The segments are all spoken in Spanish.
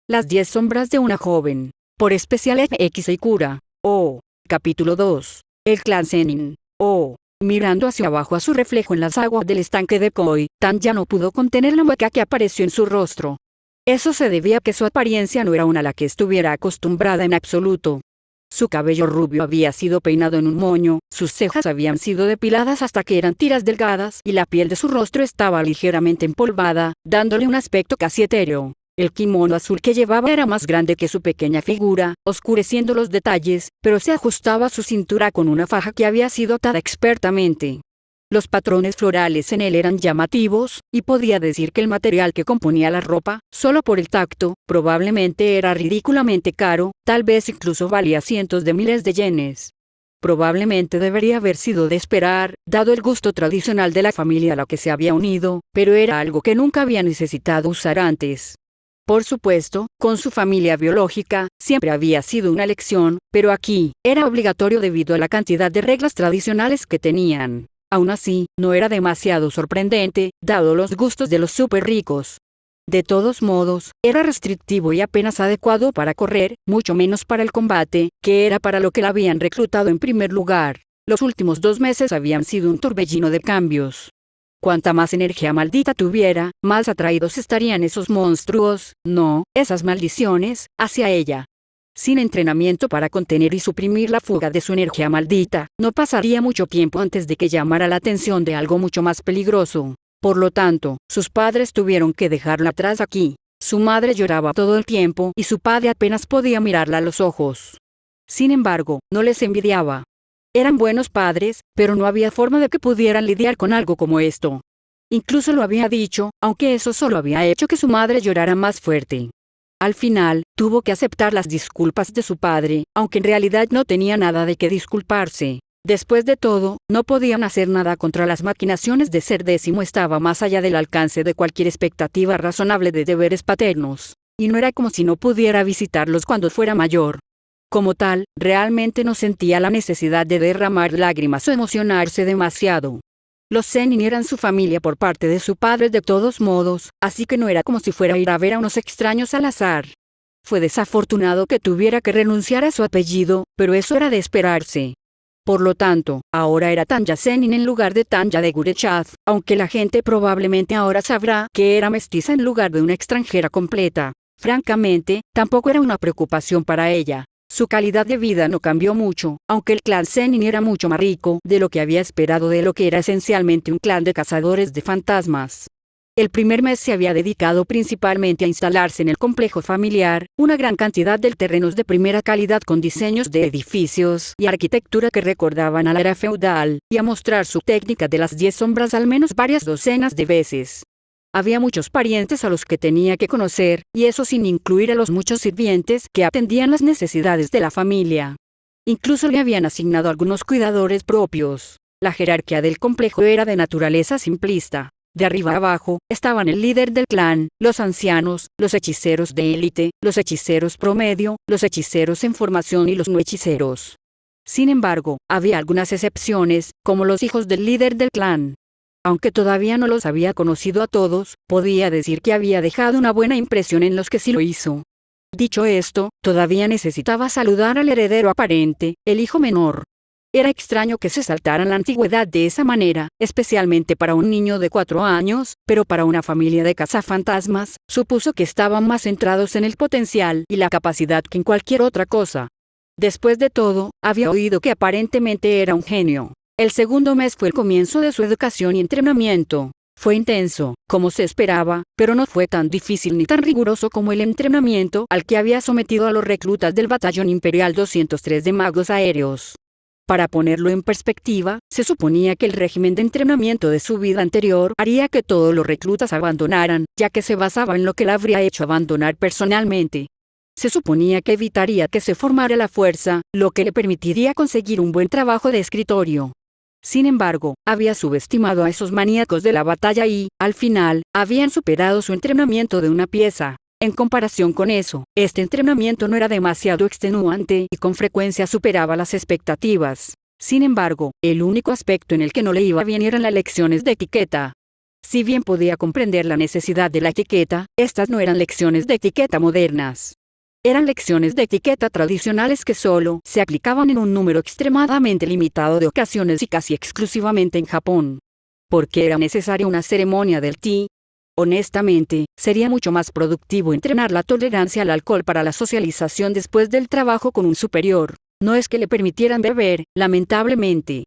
Las 10 sombras de una joven. Por especial FX y Cura. Capítulo 2. El clan Zenin. Mirando hacia abajo a su reflejo en las aguas del estanque de Koi, Tan ya no pudo contener la mueca que apareció en su rostro. Eso se debía a que su apariencia no era una a la que estuviera acostumbrada en absoluto. Su cabello rubio había sido peinado en un moño, sus cejas habían sido depiladas hasta que eran tiras delgadas y la piel de su rostro estaba ligeramente empolvada, dándole un aspecto casi etéreo. El kimono azul que llevaba era más grande que su pequeña figura, oscureciendo los detalles, pero se ajustaba a su cintura con una faja que había sido atada expertamente. Los patrones florales en él eran llamativos, y podía decir que el material que componía la ropa, solo por el tacto, probablemente era ridículamente caro, tal vez incluso valía cientos de miles de yenes. Probablemente debería haber sido de esperar, dado el gusto tradicional de la familia a la que se había unido, pero era algo que nunca había necesitado usar antes. Por supuesto, con su familia biológica, siempre había sido una elección, pero aquí, era obligatorio debido a la cantidad de reglas tradicionales que tenían. Aún así, no era demasiado sorprendente, dado los gustos de los súper ricos. De todos modos, era restrictivo y apenas adecuado para correr, mucho menos para el combate, que era para lo que la habían reclutado en primer lugar. Los últimos 2 meses habían sido un torbellino de cambios. Cuanta más energía maldita tuviera, más atraídos estarían esos monstruos, no, esas maldiciones, hacia ella. Sin entrenamiento para contener y suprimir la fuga de su energía maldita, no pasaría mucho tiempo antes de que llamara la atención de algo mucho más peligroso. Por lo tanto, sus padres tuvieron que dejarla atrás aquí. Su madre lloraba todo el tiempo y su padre apenas podía mirarla a los ojos. Sin embargo, no les envidiaba. Eran buenos padres, pero no había forma de que pudieran lidiar con algo como esto. Incluso lo había dicho, aunque eso solo había hecho que su madre llorara más fuerte. Al final, tuvo que aceptar las disculpas de su padre, aunque en realidad no tenía nada de qué disculparse. Después de todo, no podían hacer nada contra las maquinaciones de ser décimo, estaba más allá del alcance de cualquier expectativa razonable de deberes paternos. Y no era como si no pudiera visitarlos cuando fuera mayor. Como tal, realmente no sentía la necesidad de derramar lágrimas o emocionarse demasiado. Los Zenin eran su familia por parte de su padre de todos modos, así que no era como si fuera a ir a ver a unos extraños al azar. Fue desafortunado que tuviera que renunciar a su apellido, pero eso era de esperarse. Por lo tanto, ahora era Tanya Zenin en lugar de Tanya de Gurechaz, aunque la gente probablemente ahora sabrá que era mestiza en lugar de una extranjera completa. Francamente, tampoco era una preocupación para ella. Su calidad de vida no cambió mucho, aunque el clan Zenin era mucho más rico de lo que había esperado de lo que era esencialmente un clan de cazadores de fantasmas. El primer mes se había dedicado principalmente a instalarse en el complejo familiar, una gran cantidad de terrenos de primera calidad con diseños de edificios y arquitectura que recordaban a la era feudal, y a mostrar su técnica de las 10 sombras al menos varias docenas de veces. Había muchos parientes a los que tenía que conocer, y eso sin incluir a los muchos sirvientes que atendían las necesidades de la familia. Incluso le habían asignado algunos cuidadores propios. La jerarquía del complejo era de naturaleza simplista. De arriba a abajo, estaban el líder del clan, los ancianos, los hechiceros de élite, los hechiceros promedio, los hechiceros en formación y los no hechiceros. Sin embargo, había algunas excepciones, como los hijos del líder del clan. Aunque todavía no los había conocido a todos, podía decir que había dejado una buena impresión en los que sí lo hizo. Dicho esto, todavía necesitaba saludar al heredero aparente, el hijo menor. Era extraño que se saltaran la antigüedad de esa manera, especialmente para un niño de 4 años, pero para una familia de cazafantasmas, supuso que estaban más centrados en el potencial y la capacidad que en cualquier otra cosa. Después de todo, había oído que aparentemente era un genio. El segundo mes fue el comienzo de su educación y entrenamiento. Fue intenso, como se esperaba, pero no fue tan difícil ni tan riguroso como el entrenamiento al que había sometido a los reclutas del Batallón Imperial 203 de magos aéreos. Para ponerlo en perspectiva, se suponía que el régimen de entrenamiento de su vida anterior haría que todos los reclutas abandonaran, ya que se basaba en lo que la habría hecho abandonar personalmente. Se suponía que evitaría que se formara la fuerza, lo que le permitiría conseguir un buen trabajo de escritorio. Sin embargo, había subestimado a esos maníacos de la batalla y, al final, habían superado su entrenamiento de una pieza. En comparación con eso, este entrenamiento no era demasiado extenuante y con frecuencia superaba las expectativas. Sin embargo, el único aspecto en el que no le iba bien eran las lecciones de etiqueta. Si bien podía comprender la necesidad de la etiqueta, estas no eran lecciones de etiqueta modernas. Eran lecciones de etiqueta tradicionales que solo se aplicaban en un número extremadamente limitado de ocasiones y casi exclusivamente en Japón. ¿Por qué era necesaria una ceremonia del té? Honestamente, sería mucho más productivo entrenar la tolerancia al alcohol para la socialización después del trabajo con un superior. No es que le permitieran beber, lamentablemente.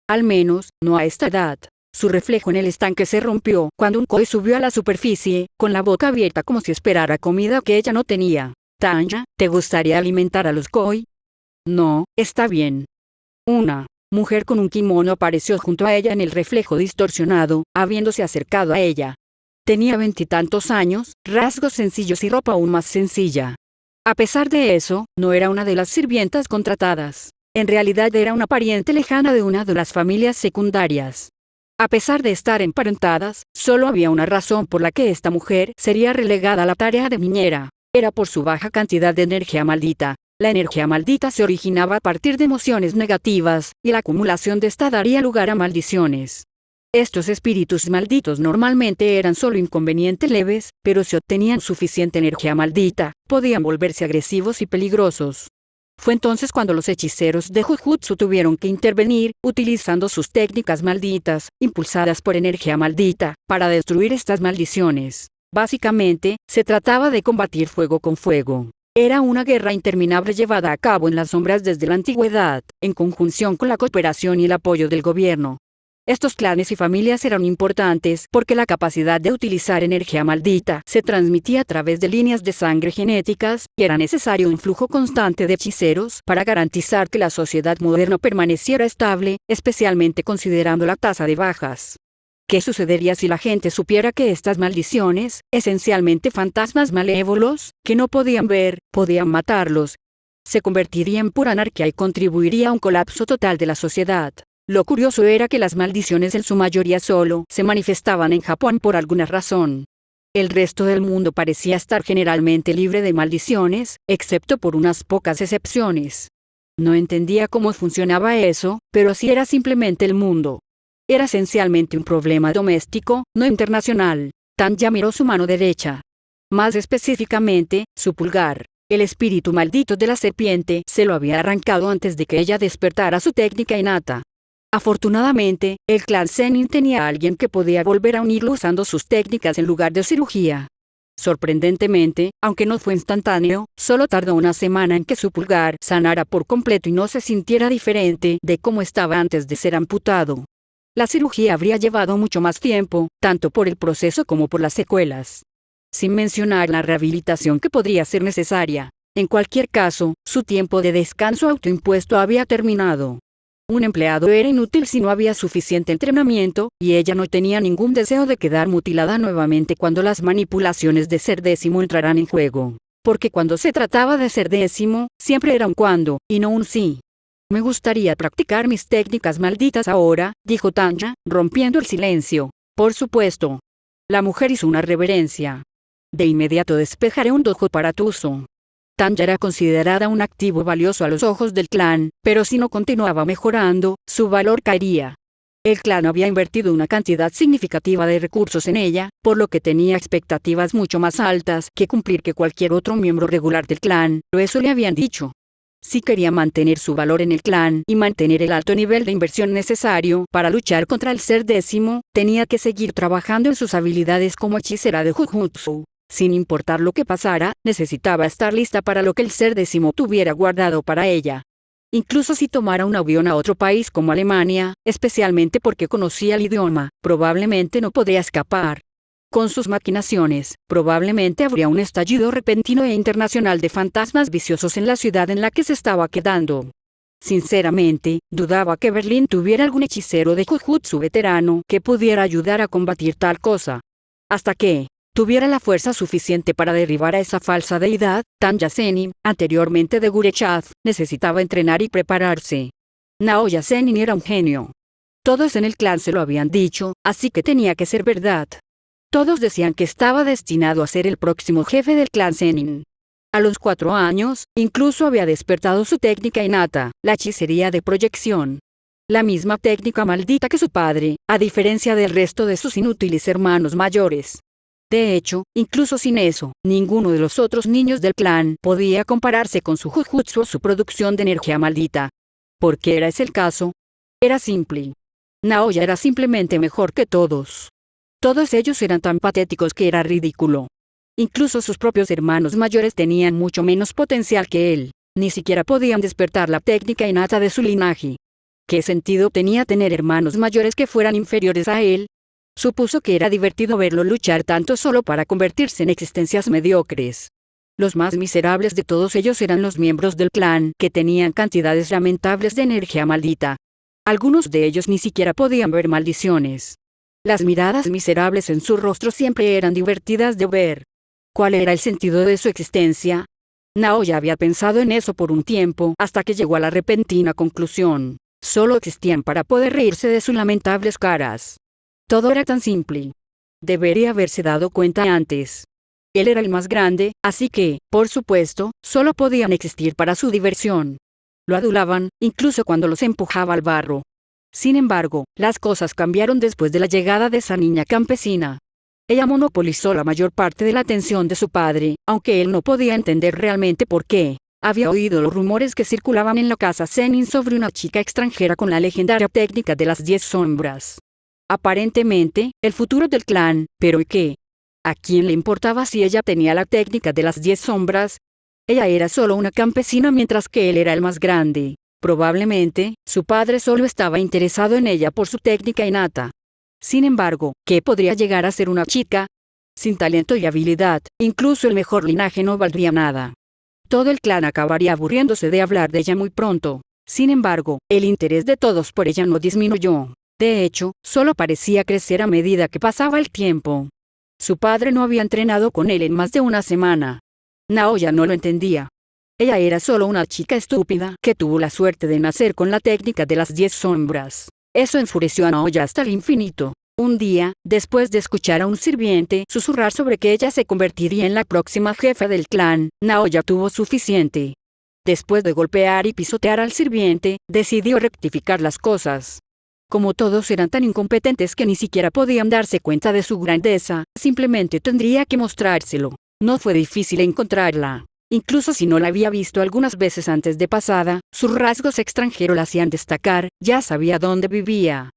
Al menos, no a esta edad. Su reflejo en el estanque se rompió cuando un koi subió a la superficie, con la boca abierta como si esperara comida que ella no tenía. Tanya, ¿te gustaría alimentar a los koi? No, está bien. Una mujer con un kimono apareció junto a ella en el reflejo distorsionado, habiéndose acercado a ella. Tenía 20 y tantos años, rasgos sencillos y ropa aún más sencilla. A pesar de eso, no era una de las sirvientas contratadas. En realidad era una pariente lejana de una de las familias secundarias. A pesar de estar emparentadas, solo había una razón por la que esta mujer sería relegada a la tarea de niñera. Era por su baja cantidad de energía maldita. La energía maldita se originaba a partir de emociones negativas, y la acumulación de esta daría lugar a maldiciones. Estos espíritus malditos normalmente eran solo inconvenientes leves, pero si obtenían suficiente energía maldita, podían volverse agresivos y peligrosos. Fue entonces cuando los hechiceros de Jujutsu tuvieron que intervenir, utilizando sus técnicas malditas, impulsadas por energía maldita, para destruir estas maldiciones. Básicamente, se trataba de combatir fuego con fuego. Era una guerra interminable llevada a cabo en las sombras desde la antigüedad, en conjunción con la cooperación y el apoyo del gobierno. Estos clanes y familias eran importantes porque la capacidad de utilizar energía maldita se transmitía a través de líneas de sangre genéticas, y era necesario un flujo constante de hechiceros para garantizar que la sociedad moderna permaneciera estable, especialmente considerando la tasa de bajas. ¿Qué sucedería si la gente supiera que estas maldiciones, esencialmente fantasmas malévolos, que no podían ver, podían matarlos? Se convertiría en pura anarquía y contribuiría a un colapso total de la sociedad. Lo curioso era que las maldiciones en su mayoría solo se manifestaban en Japón por alguna razón. El resto del mundo parecía estar generalmente libre de maldiciones, excepto por unas pocas excepciones. No entendía cómo funcionaba eso, pero así era simplemente el mundo. Era esencialmente un problema doméstico, no internacional. Tanya miró su mano derecha. Más específicamente, su pulgar. El espíritu maldito de la serpiente se lo había arrancado antes de que ella despertara su técnica innata. Afortunadamente, el clan Zenin tenía a alguien que podía volver a unirlo usando sus técnicas en lugar de cirugía. Sorprendentemente, aunque no fue instantáneo, solo tardó una semana en que su pulgar sanara por completo y no se sintiera diferente de cómo estaba antes de ser amputado. La cirugía habría llevado mucho más tiempo, tanto por el proceso como por las secuelas. Sin mencionar la rehabilitación que podría ser necesaria. En cualquier caso, su tiempo de descanso autoimpuesto había terminado. Un empleado era inútil si no había suficiente entrenamiento, y ella no tenía ningún deseo de quedar mutilada nuevamente cuando las manipulaciones de ser décimo entraran en juego. Porque cuando se trataba de ser décimo, siempre era un cuándo, y no un sí. Me gustaría practicar mis técnicas malditas ahora, dijo Tanya, rompiendo el silencio. Por supuesto. La mujer hizo una reverencia. De inmediato despejaré un dojo para tu uso. Tanya era considerada un activo valioso a los ojos del clan, pero si no continuaba mejorando, su valor caería. El clan había invertido una cantidad significativa de recursos en ella, por lo que tenía expectativas mucho más altas que cumplir que cualquier otro miembro regular del clan, pero eso le habían dicho. Si quería mantener su valor en el clan y mantener el alto nivel de inversión necesario para luchar contra el ser décimo, tenía que seguir trabajando en sus habilidades como hechicera de Jujutsu. Sin importar lo que pasara, necesitaba estar lista para lo que el ser décimo tuviera guardado para ella. Incluso si tomara un avión a otro país como Alemania, especialmente porque conocía el idioma, probablemente no podría escapar. Con sus maquinaciones, probablemente habría un estallido repentino e internacional de fantasmas viciosos en la ciudad en la que se estaba quedando. Sinceramente, dudaba que Berlín tuviera algún hechicero de Jujutsu veterano que pudiera ayudar a combatir tal cosa. Hasta que tuviera la fuerza suficiente para derribar a esa falsa deidad, Tanya Zenin, anteriormente de Gurechaz, necesitaba entrenar y prepararse. Naoya Zenin era un genio. Todos en el clan se lo habían dicho, así que tenía que ser verdad. Todos decían que estaba destinado a ser el próximo jefe del clan Zenin. A los 4 años, incluso había despertado su técnica innata, la hechicería de proyección. la misma técnica maldita que su padre, a diferencia del resto de sus inútiles hermanos mayores. De hecho, incluso sin eso, ninguno de los otros niños del clan podía compararse con su jujutsu o su producción de energía maldita. ¿Por qué era ese el caso? Era simple. Naoya era simplemente mejor que todos. Todos ellos eran tan patéticos que era ridículo. Incluso sus propios hermanos mayores tenían mucho menos potencial que él. Ni siquiera podían despertar la técnica innata de su linaje. ¿Qué sentido tenía tener hermanos mayores que fueran inferiores a él? Supuso que era divertido verlo luchar tanto solo para convertirse en existencias mediocres. Los más miserables de todos ellos eran los miembros del clan, que tenían cantidades lamentables de energía maldita. Algunos de ellos ni siquiera podían ver maldiciones. Las miradas miserables en su rostro siempre eran divertidas de ver. ¿Cuál era el sentido de su existencia? Naoya había pensado en eso por un tiempo hasta que llegó a la repentina conclusión. Solo existían para poder reírse de sus lamentables caras. Todo era tan simple. Debería haberse dado cuenta antes. Él era el más grande, así que, por supuesto, solo podían existir para su diversión. Lo adulaban, incluso cuando los empujaba al barro. Sin embargo, las cosas cambiaron después de la llegada de esa niña campesina. Ella monopolizó la mayor parte de la atención de su padre, aunque él no podía entender realmente por qué. Había oído los rumores que circulaban en la casa Zenin sobre una chica extranjera con la legendaria técnica de las 10 sombras. Aparentemente, el futuro del clan, pero ¿y qué? ¿A quién le importaba si ella tenía la técnica de las 10 sombras? Ella era solo una campesina mientras que él era el más grande. Probablemente, su padre solo estaba interesado en ella por su técnica innata. Sin embargo, ¿qué podría llegar a ser una chica? Sin talento y habilidad, incluso el mejor linaje no valdría nada. Todo el clan acabaría aburriéndose de hablar de ella muy pronto. Sin embargo, el interés de todos por ella no disminuyó. De hecho, solo parecía crecer a medida que pasaba el tiempo. Su padre no había entrenado con él en más de una semana. Naoya no lo entendía. Ella era solo una chica estúpida que tuvo la suerte de nacer con la técnica de las 10 sombras. Eso enfureció a Naoya hasta el infinito. Un día, después de escuchar a un sirviente susurrar sobre que ella se convertiría en la próxima jefa del clan, Naoya tuvo suficiente. Después de golpear y pisotear al sirviente, decidió rectificar las cosas. Como todos eran tan incompetentes que ni siquiera podían darse cuenta de su grandeza, simplemente tendría que mostrárselo. No fue difícil encontrarla. Incluso si no la había visto algunas veces antes de pasada, sus rasgos extranjeros la hacían destacar, ya sabía dónde vivía.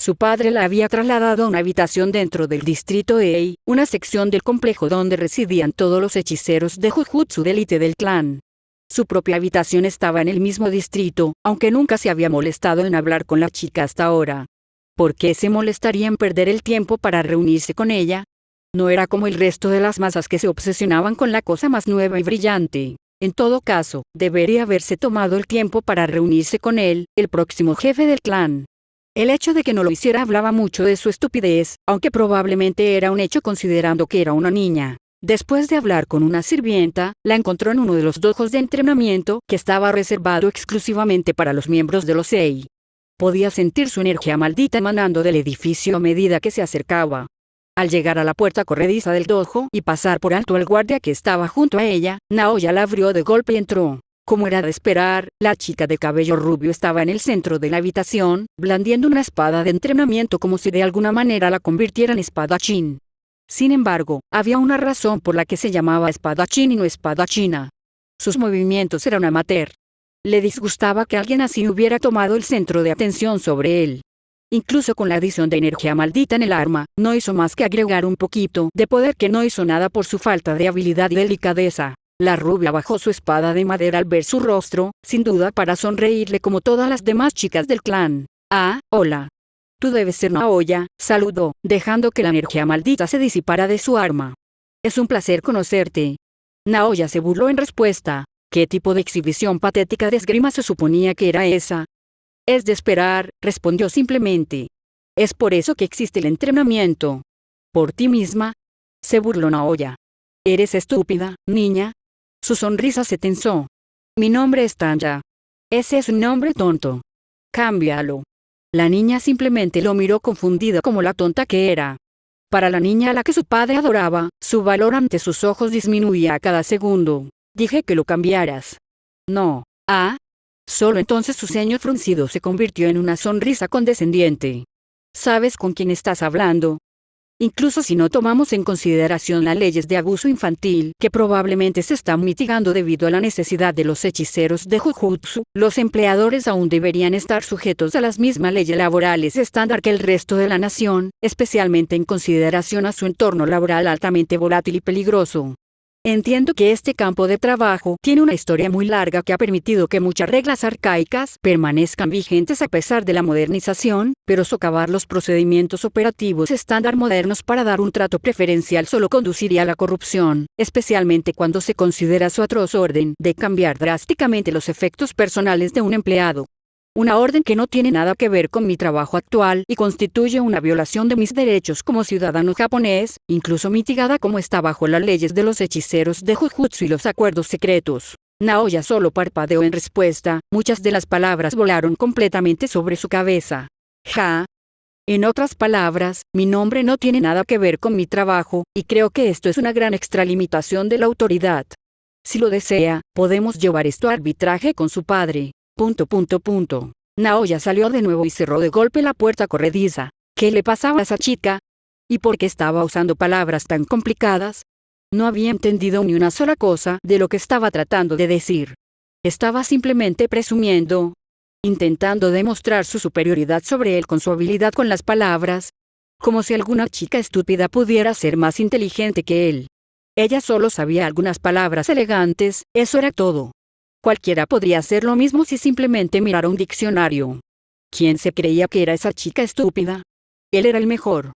Su padre la había trasladado a una habitación dentro del distrito Ei, una sección del complejo donde residían todos los hechiceros de Jujutsu de élite del clan. Su propia habitación estaba en el mismo distrito, aunque nunca se había molestado en hablar con la chica hasta ahora. ¿Por qué se molestaría en perder el tiempo para reunirse con ella? No era como el resto de las masas que se obsesionaban con la cosa más nueva y brillante. En todo caso, debería haberse tomado el tiempo para reunirse con él, el próximo jefe del clan. El hecho de que no lo hiciera hablaba mucho de su estupidez, aunque probablemente era un hecho considerando que era una niña. Después de hablar con una sirvienta, la encontró en uno de los dojos de entrenamiento que estaba reservado exclusivamente para los miembros de los Ei. Podía sentir su energía maldita emanando del edificio a medida que se acercaba. Al llegar a la puerta corrediza del dojo y pasar por alto al guardia que estaba junto a ella, Naoya la abrió de golpe y entró. Como era de esperar, la chica de cabello rubio estaba en el centro de la habitación, blandiendo una espada de entrenamiento como si de alguna manera la convirtiera en espadachín. Sin embargo, había una razón por la que se llamaba espadachín y no espadachina. Sus movimientos eran amateur. Le disgustaba que alguien así hubiera tomado el centro de atención sobre él. Incluso con la adición de energía maldita en el arma, no hizo más que agregar un poquito de poder que no hizo nada por su falta de habilidad y delicadeza. La rubia bajó su espada de madera al ver su rostro, sin duda para sonreírle como todas las demás chicas del clan. Ah, hola. Tú debes ser Naoya, saludó, dejando que la energía maldita se disipara de su arma. Es un placer conocerte. Naoya se burló en respuesta. ¿Qué tipo de exhibición patética de esgrima se suponía que era esa? Es de esperar, respondió simplemente. Es por eso que existe el entrenamiento. ¿Por ti misma? Se burló Naoya. ¿Eres estúpida, niña? Su sonrisa se tensó. Mi nombre es Tanya. Ese es un nombre tonto. Cámbialo. La niña simplemente lo miró confundida como la tonta que era. Para la niña a la que su padre adoraba, su valor ante sus ojos disminuía a cada segundo. Dije que lo cambiaras. No. Ah. Solo entonces su ceño fruncido se convirtió en una sonrisa condescendiente. ¿Sabes con quién estás hablando? Incluso si no tomamos en consideración las leyes de abuso infantil, que probablemente se están mitigando debido a la necesidad de los hechiceros de Jujutsu, los empleadores aún deberían estar sujetos a las mismas leyes laborales estándar que el resto de la nación, especialmente en consideración a su entorno laboral altamente volátil y peligroso. Entiendo que este campo de trabajo tiene una historia muy larga que ha permitido que muchas reglas arcaicas permanezcan vigentes a pesar de la modernización, pero socavar los procedimientos operativos estándar modernos para dar un trato preferencial solo conduciría a la corrupción, especialmente cuando se considera su atroz orden de cambiar drásticamente los efectos personales de un empleado. Una orden que no tiene nada que ver con mi trabajo actual y constituye una violación de mis derechos como ciudadano japonés, incluso mitigada como está bajo las leyes de los hechiceros de Jujutsu y los acuerdos secretos. Naoya solo parpadeó en respuesta, muchas de las palabras volaron completamente sobre su cabeza. Ja. En otras palabras, mi nombre no tiene nada que ver con mi trabajo, y creo que esto es una gran extralimitación de la autoridad. Si lo desea, podemos llevar esto a arbitraje con su padre. Naoya salió de nuevo y cerró de golpe la puerta corrediza. ¿Qué le pasaba a esa chica? ¿Y por qué estaba usando palabras tan complicadas? No había entendido ni una sola cosa de lo que estaba tratando de decir. Estaba simplemente presumiendo, intentando demostrar su superioridad sobre él con su habilidad con las palabras, como si alguna chica estúpida pudiera ser más inteligente que él. Ella solo sabía algunas palabras elegantes, eso era todo. Cualquiera podría hacer lo mismo si simplemente mirara un diccionario. ¿Quién se creía que era esa chica estúpida? Él era el mejor.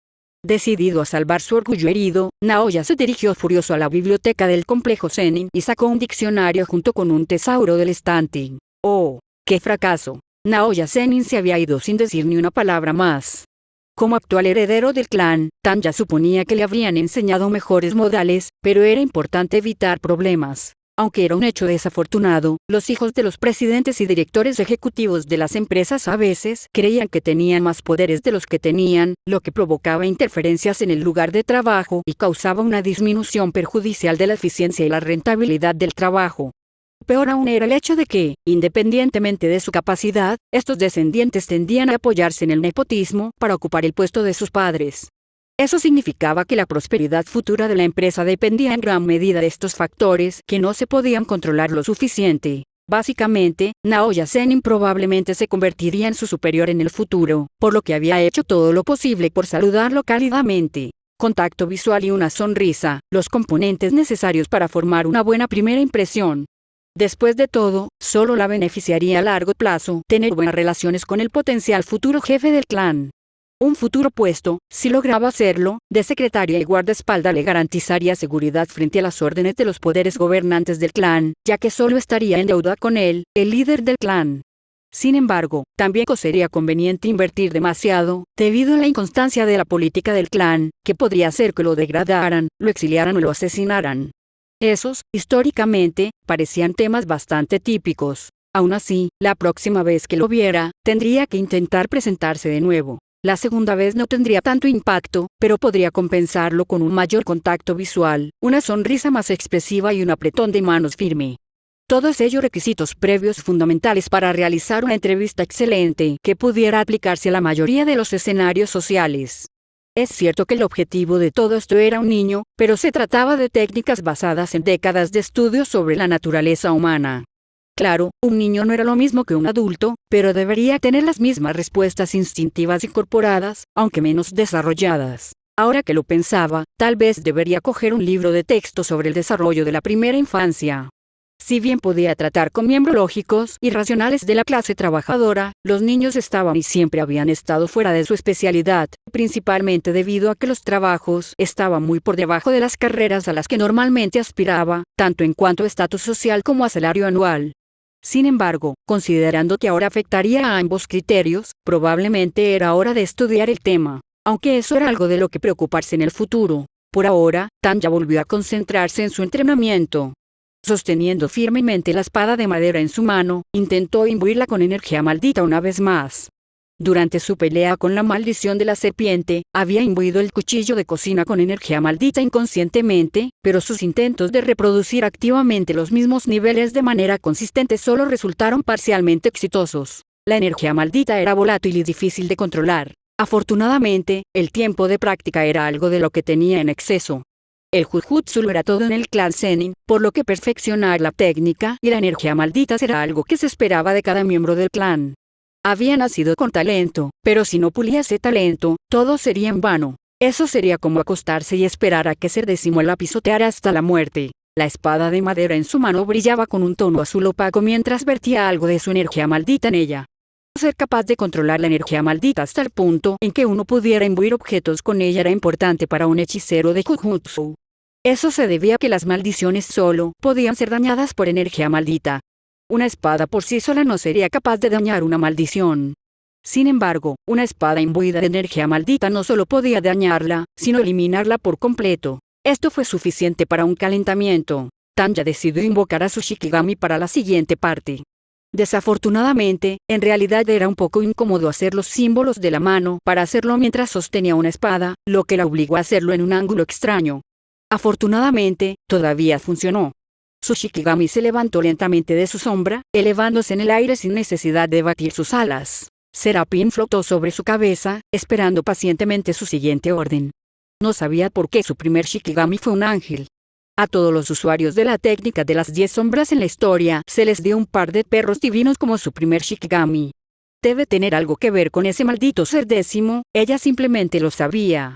Decidido a salvar su orgullo herido, Naoya se dirigió furioso a la biblioteca del complejo Zenin y sacó un diccionario junto con un tesauro del estante. ¡Oh, qué fracaso! Naoya Zenin se había ido sin decir ni una palabra más. Como actual heredero del clan, Tanya suponía que le habrían enseñado mejores modales, pero era importante evitar problemas. Aunque era un hecho desafortunado, los hijos de los presidentes y directores ejecutivos de las empresas a veces creían que tenían más poderes de los que tenían, lo que provocaba interferencias en el lugar de trabajo y causaba una disminución perjudicial de la eficiencia y la rentabilidad del trabajo. Peor aún era el hecho de que, independientemente de su capacidad, estos descendientes tendían a apoyarse en el nepotismo para ocupar el puesto de sus padres. Eso significaba que la prosperidad futura de la empresa dependía en gran medida de estos factores que no se podían controlar lo suficiente. Básicamente, Naoya Zenin probablemente se convertiría en su superior en el futuro, por lo que había hecho todo lo posible por saludarlo cálidamente. Contacto visual y una sonrisa, los componentes necesarios para formar una buena primera impresión. Después de todo, solo la beneficiaría a largo plazo tener buenas relaciones con el potencial futuro jefe del clan. Un futuro puesto, si lograba hacerlo, de secretaria y guardaespaldas le garantizaría seguridad frente a las órdenes de los poderes gobernantes del clan, ya que solo estaría en deuda con él, el líder del clan. Sin embargo, tampoco sería conveniente invertir demasiado, debido a la inconstancia de la política del clan, que podría hacer que lo degradaran, lo exiliaran o lo asesinaran. Esos, históricamente, parecían temas bastante típicos. Aún así, la próxima vez que lo viera, tendría que intentar presentarse de nuevo. La segunda vez no tendría tanto impacto, pero podría compensarlo con un mayor contacto visual, una sonrisa más expresiva y un apretón de manos firme. Todos ellos requisitos previos fundamentales para realizar una entrevista excelente que pudiera aplicarse a la mayoría de los escenarios sociales. Es cierto que el objetivo de todo esto era un niño, pero se trataba de técnicas basadas en décadas de estudios sobre la naturaleza humana. Claro, un niño no era lo mismo que un adulto, pero debería tener las mismas respuestas instintivas incorporadas, aunque menos desarrolladas. Ahora que lo pensaba, tal vez debería coger un libro de texto sobre el desarrollo de la primera infancia. Si bien podía tratar con miembros lógicos y racionales de la clase trabajadora, los niños estaban y siempre habían estado fuera de su especialidad, principalmente debido a que los trabajos estaban muy por debajo de las carreras a las que normalmente aspiraba, tanto en cuanto a estatus social como a salario anual. Sin embargo, considerando que ahora afectaría a ambos criterios, probablemente era hora de estudiar el tema, aunque eso era algo de lo que preocuparse en el futuro. Por ahora, Tanya volvió a concentrarse en su entrenamiento. Sosteniendo firmemente la espada de madera en su mano, intentó imbuirla con energía maldita una vez más. Durante su pelea con la maldición de la serpiente, había imbuido el cuchillo de cocina con energía maldita inconscientemente, pero sus intentos de reproducir activamente los mismos niveles de manera consistente solo resultaron parcialmente exitosos. La energía maldita era volátil y difícil de controlar. Afortunadamente, el tiempo de práctica era algo de lo que tenía en exceso. El Jujutsu lo era todo en el clan Zenin, por lo que perfeccionar la técnica y la energía maldita será algo que se esperaba de cada miembro del clan. Había nacido con talento, pero si no pulía ese talento, todo sería en vano. Eso sería como acostarse y esperar a que Cerdécimo la pisoteara hasta la muerte. La espada de madera en su mano brillaba con un tono azul opaco mientras vertía algo de su energía maldita en ella. Ser capaz de controlar la energía maldita hasta el punto en que uno pudiera imbuir objetos con ella era importante para un hechicero de Jujutsu. Eso se debía a que las maldiciones solo podían ser dañadas por energía maldita. Una espada por sí sola no sería capaz de dañar una maldición. Sin embargo, una espada imbuida de energía maldita no solo podía dañarla, sino eliminarla por completo. Esto fue suficiente para un calentamiento. Tanya decidió invocar a su Shikigami para la siguiente parte. Desafortunadamente, en realidad era un poco incómodo hacer los símbolos de la mano para hacerlo mientras sostenía una espada, lo que la obligó a hacerlo en un ángulo extraño. Afortunadamente, todavía funcionó. Su Shikigami se levantó lentamente de su sombra, elevándose en el aire sin necesidad de batir sus alas. Serapín flotó sobre su cabeza, esperando pacientemente su siguiente orden. No sabía por qué su primer Shikigami fue un ángel. A todos los usuarios de la técnica de las 10 sombras en la historia se les dio un par de perros divinos como su primer Shikigami. Debe tener algo que ver con ese maldito Cerdécimo, ella simplemente lo sabía.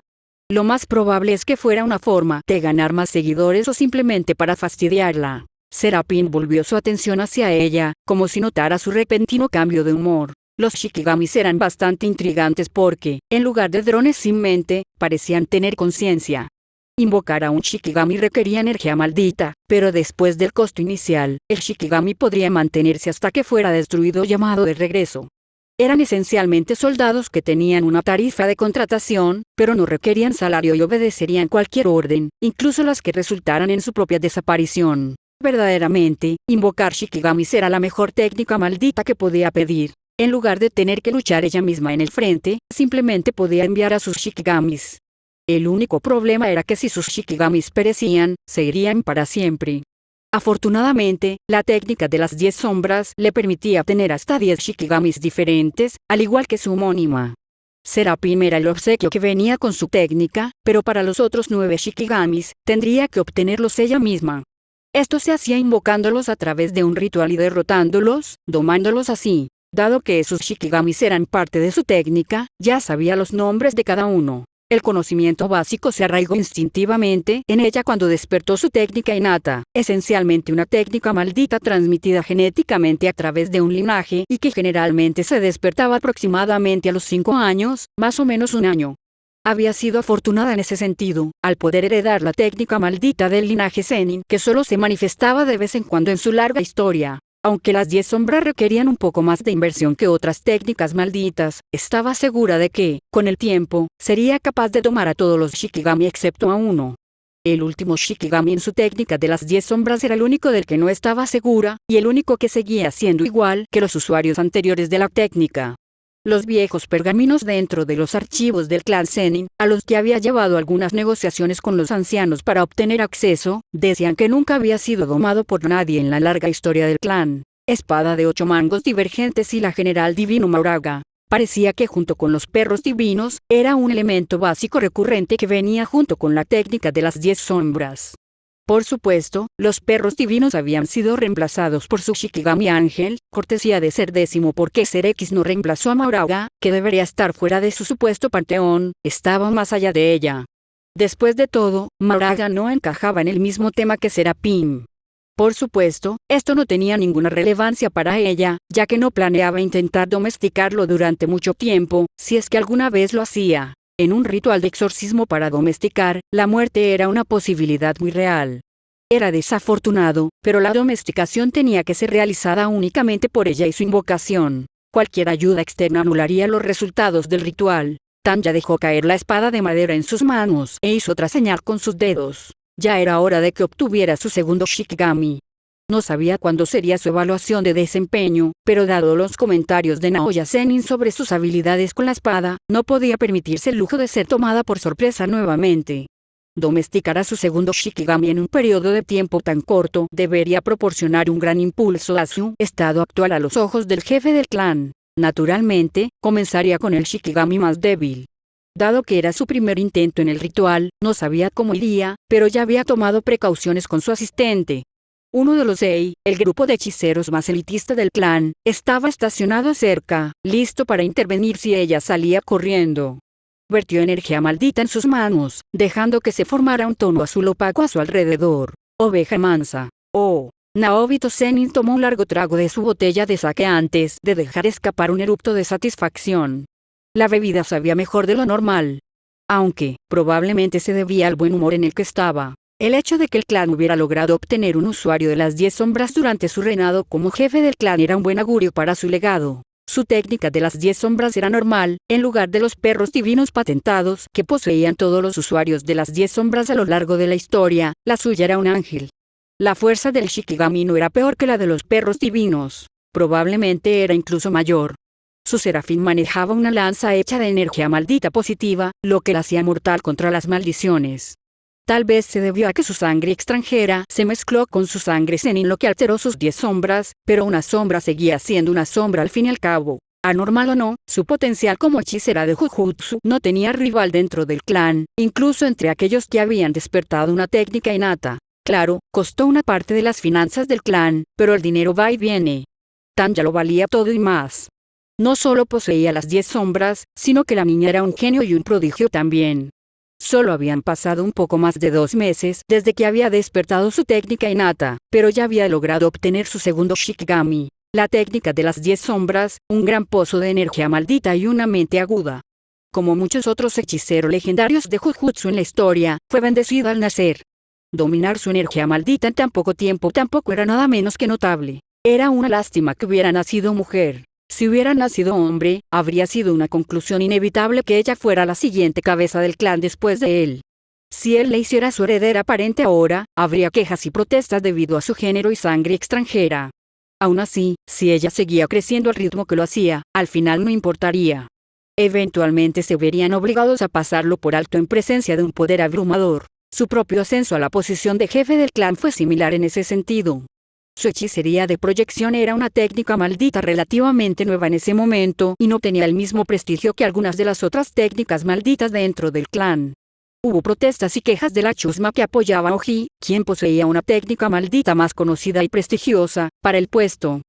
Lo más probable es que fuera una forma de ganar más seguidores o simplemente para fastidiarla. Serapín volvió su atención hacia ella, como si notara su repentino cambio de humor. Los Shikigamis eran bastante intrigantes porque, en lugar de drones sin mente, parecían tener conciencia. Invocar a un Shikigami requería energía maldita, pero después del costo inicial, el Shikigami podría mantenerse hasta que fuera destruido o llamado de regreso. Eran esencialmente soldados que tenían una tarifa de contratación, pero no requerían salario y obedecerían cualquier orden, incluso las que resultaran en su propia desaparición. Verdaderamente, invocar Shikigamis era la mejor técnica maldita que podía pedir. En lugar de tener que luchar ella misma en el frente, simplemente podía enviar a sus Shikigamis. El único problema era que si sus Shikigamis perecían, se irían para siempre. Afortunadamente, la técnica de las 10 sombras le permitía tener hasta 10 Shikigamis diferentes, al igual que su homónima. Serapín era el obsequio que venía con su técnica, pero para los otros 9 Shikigamis, tendría que obtenerlos ella misma. Esto se hacía invocándolos a través de un ritual y derrotándolos, domándolos así. Dado que esos Shikigamis eran parte de su técnica, ya sabía los nombres de cada uno. El conocimiento básico se arraigó instintivamente en ella cuando despertó su técnica innata, esencialmente una técnica maldita transmitida genéticamente a través de un linaje y que generalmente se despertaba aproximadamente a los 5 años, más o menos un año. Había sido afortunada en ese sentido, al poder heredar la técnica maldita del linaje Zenin, que solo se manifestaba de vez en cuando en su larga historia. Aunque las 10 sombras requerían un poco más de inversión que otras técnicas malditas, estaba segura de que, con el tiempo, sería capaz de domar a todos los Shikigami excepto a uno. El último Shikigami en su técnica de las 10 sombras era el único del que no estaba segura, y el único que seguía siendo igual que los usuarios anteriores de la técnica. Los viejos pergaminos dentro de los archivos del clan Zenin, a los que había llevado algunas negociaciones con los ancianos para obtener acceso, decían que nunca había sido domado por nadie en la larga historia del clan. Espada de 8 mangos divergentes y la general divino Mauraga. Parecía que junto con los perros divinos, era un elemento básico recurrente que venía junto con la técnica de las 10 sombras. Por supuesto, los perros divinos habían sido reemplazados por su Shikigami ángel, cortesía de Cerdécimo porque Ser X no reemplazó a Mauraga, que debería estar fuera de su supuesto panteón, estaba más allá de ella. Después de todo, Mauraga no encajaba en el mismo tema que Serapín. Por supuesto, esto no tenía ninguna relevancia para ella, ya que no planeaba intentar domesticarlo durante mucho tiempo, si es que alguna vez lo hacía. En un ritual de exorcismo para domesticar, la muerte era una posibilidad muy real. Era desafortunado, pero la domesticación tenía que ser realizada únicamente por ella y su invocación. Cualquier ayuda externa anularía los resultados del ritual. Tanya dejó caer la espada de madera en sus manos e hizo otra señal con sus dedos. Ya era hora de que obtuviera su segundo Shikigami. No sabía cuándo sería su evaluación de desempeño, pero dado los comentarios de Naoya Zenin sobre sus habilidades con la espada, no podía permitirse el lujo de ser tomada por sorpresa nuevamente. Domesticar a su segundo Shikigami en un periodo de tiempo tan corto debería proporcionar un gran impulso a su estado actual a los ojos del jefe del clan. Naturalmente, comenzaría con el Shikigami más débil. Dado que era su primer intento en el ritual, no sabía cómo iría, pero ya había tomado precauciones con su asistente. Uno de los Sei, el grupo de hechiceros más elitista del clan, estaba estacionado cerca, listo para intervenir si ella salía corriendo. Vertió energía maldita en sus manos, dejando que se formara un tono azul opaco a su alrededor. Oveja mansa. Oh. Naobito Zenin tomó un largo trago de su botella de sake antes de dejar escapar un erupto de satisfacción. La bebida sabía mejor de lo normal. Aunque, probablemente se debía al buen humor en el que estaba. El hecho de que el clan hubiera logrado obtener un usuario de las 10 sombras durante su reinado como jefe del clan era un buen augurio para su legado. Su técnica de las 10 sombras era normal, en lugar de los perros divinos patentados que poseían todos los usuarios de las 10 sombras a lo largo de la historia, la suya era un ángel. La fuerza del Shikigami no era peor que la de los perros divinos, probablemente era incluso mayor. Su serafín manejaba una lanza hecha de energía maldita positiva, lo que la hacía mortal contra las maldiciones. Tal vez se debió a que su sangre extranjera se mezcló con su sangre Zenin, lo que alteró sus 10 sombras, pero una sombra seguía siendo una sombra al fin y al cabo. Anormal o no, su potencial como hechicera de Jujutsu no tenía rival dentro del clan, incluso entre aquellos que habían despertado una técnica innata. Claro, costó una parte de las finanzas del clan, pero el dinero va y viene. Tanya lo valía todo y más. No solo poseía las 10 sombras, sino que la niña era un genio y un prodigio también. Solo habían pasado un poco más de 2 meses desde que había despertado su técnica innata, pero ya había logrado obtener su segundo Shikigami, la técnica de las 10 sombras, un gran pozo de energía maldita y una mente aguda. Como muchos otros hechiceros legendarios de Jujutsu en la historia, fue bendecido al nacer. Dominar su energía maldita en tan poco tiempo tampoco era nada menos que notable. Era una lástima que hubiera nacido mujer. Si hubiera nacido hombre, habría sido una conclusión inevitable que ella fuera la siguiente cabeza del clan después de él. Si él le hiciera su heredera aparente ahora, habría quejas y protestas debido a su género y sangre extranjera. Aún así, si ella seguía creciendo al ritmo que lo hacía, al final no importaría. Eventualmente se verían obligados a pasarlo por alto en presencia de un poder abrumador. Su propio ascenso a la posición de jefe del clan fue similar en ese sentido. Su hechicería de proyección era una técnica maldita relativamente nueva en ese momento y no tenía el mismo prestigio que algunas de las otras técnicas malditas dentro del clan. Hubo protestas y quejas de la chusma que apoyaba a Oji, quien poseía una técnica maldita más conocida y prestigiosa, para el puesto.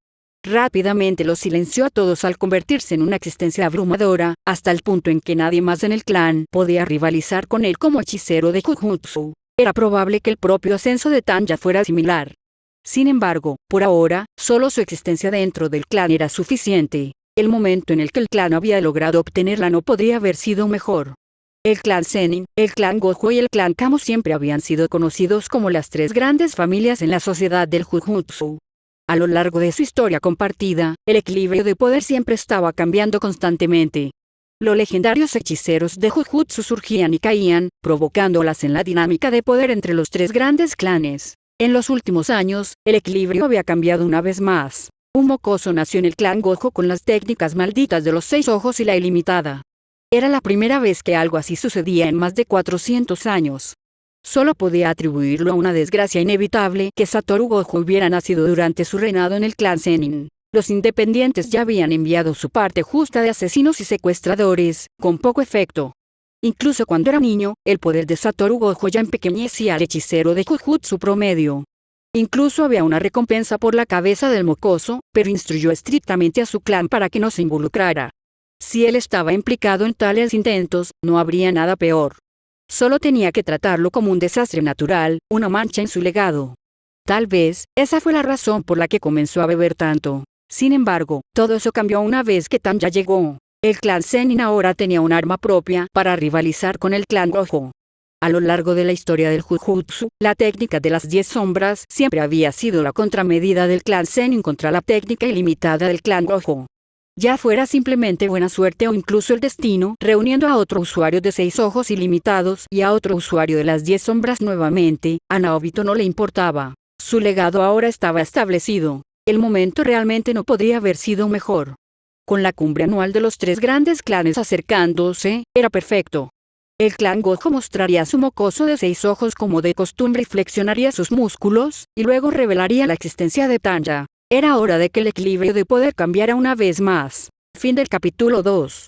Rápidamente los silenció a todos al convertirse en una existencia abrumadora, hasta el punto en que nadie más en el clan podía rivalizar con él como hechicero de Jujutsu. Era probable que el propio ascenso de Tanya fuera similar. Sin embargo, por ahora, solo su existencia dentro del clan era suficiente. El momento en el que el clan había logrado obtenerla no podría haber sido mejor. El clan Zenin, el clan Gojo y el clan Kamo siempre habían sido conocidos como las 3 grandes familias en la sociedad del Jujutsu. A lo largo de su historia compartida, el equilibrio de poder siempre estaba cambiando constantemente. Los legendarios hechiceros de Jujutsu surgían y caían, provocándolas en la dinámica de poder entre los 3 grandes clanes. En los últimos años, el equilibrio había cambiado una vez más. Un mocoso nació en el clan Gojo con las técnicas malditas de los 6 ojos y la ilimitada. Era la primera vez que algo así sucedía en más de 400 años. Solo podía atribuirlo a una desgracia inevitable que Satoru Gojo hubiera nacido durante su reinado en el clan Zenin. Los independientes ya habían enviado su parte justa de asesinos y secuestradores, con poco efecto. Incluso cuando era niño, el poder de Satoru Gojo ya empequeñecía al hechicero de Jujutsu promedio. Incluso había una recompensa por la cabeza del mocoso, pero instruyó estrictamente a su clan para que no se involucrara. Si él estaba implicado en tales intentos, no habría nada peor. Solo tenía que tratarlo como un desastre natural, una mancha en su legado. Tal vez, esa fue la razón por la que comenzó a beber tanto. Sin embargo, todo eso cambió una vez que Tanya llegó. El clan Zenin ahora tenía un arma propia para rivalizar con el clan Gojo. A lo largo de la historia del Jujutsu, la técnica de las 10 sombras siempre había sido la contramedida del clan Zenin contra la técnica ilimitada del clan Gojo. Ya fuera simplemente buena suerte o incluso el destino, reuniendo a otro usuario de 6 ojos ilimitados y a otro usuario de las 10 sombras nuevamente, a Naobito no le importaba. Su legado ahora estaba establecido. El momento realmente no podría haber sido mejor. Con la cumbre anual de los 3 grandes clanes acercándose, era perfecto. El clan Gojo mostraría su mocoso de 6 ojos como de costumbre y flexionaría sus músculos, y luego revelaría la existencia de Tanya. Era hora de que el equilibrio de poder cambiara una vez más. Fin del capítulo 2.